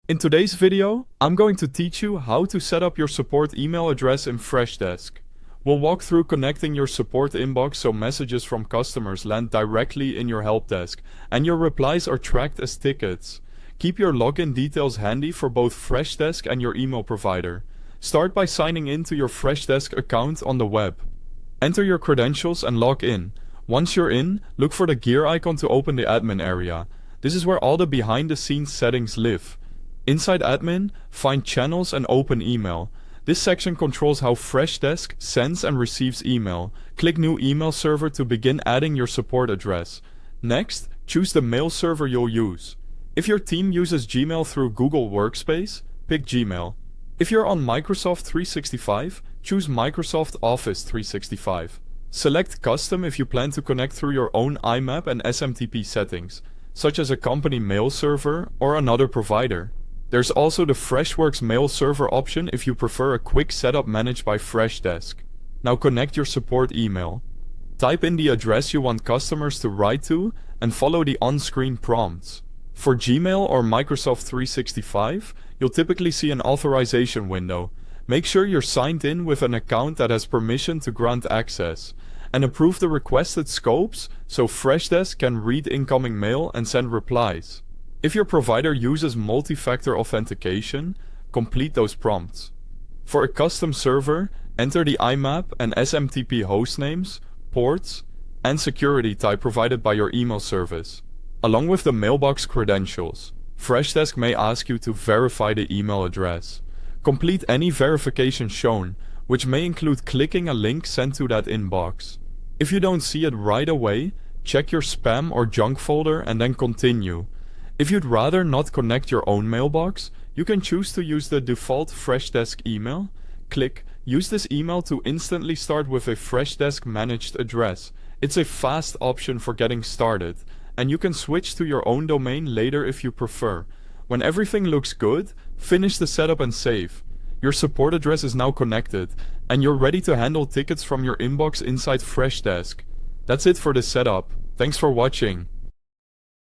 In today's video, I'm going to teach you how to set up your support email address in Freshdesk. We'll walk through connecting your support inbox so messages from customers land directly in your help desk, and your replies are tracked as tickets. Keep your login details handy for both Freshdesk and your email provider. Start by signing in to your Freshdesk account on the web. Enter your credentials and log in. Once you're in, look for the gear icon to open the admin area. This is where all the behind-the-scenes settings live. Inside admin, find channels and open email. This section controls how Freshdesk sends and receives email. Click new email server to begin adding your support address. Next, choose the mail server you'll use. If your team uses Gmail through Google Workspace, pick Gmail. If you're on Microsoft 365, choose Microsoft Office 365. Select Custom if you plan to connect through your own IMAP and SMTP settings, such as a company mail server or another provider. There's also the Freshworks mail server option if you prefer a quick setup managed by Freshdesk. Now connect your support email. Type in the address you want customers to write to and follow the on-screen prompts. For Gmail or Microsoft 365, you'll typically see an authorization window. Make sure you're signed in with an account that has permission to grant access, and approve the requested scopes so Freshdesk can read incoming mail and send replies. If your provider uses multi-factor authentication, complete those prompts. For a custom server, enter the IMAP and SMTP hostnames, ports, and security type provided by your email service, along with the mailbox credentials. Freshdesk may ask you to verify the email address. Complete any verification shown, which may include clicking a link sent to that inbox. If you don't see it right away, check your spam or junk folder and then continue. If you'd rather not connect your own mailbox, you can choose to use the default Freshdesk email. Click Use this email to instantly start with a Freshdesk managed address. It's a fast option for getting started, and you can switch to your own domain later if you prefer. When everything looks good, finish the setup and save. Your support address is now connected, and you're ready to handle tickets from your inbox inside Freshdesk. That's it for the setup. Thanks for watching.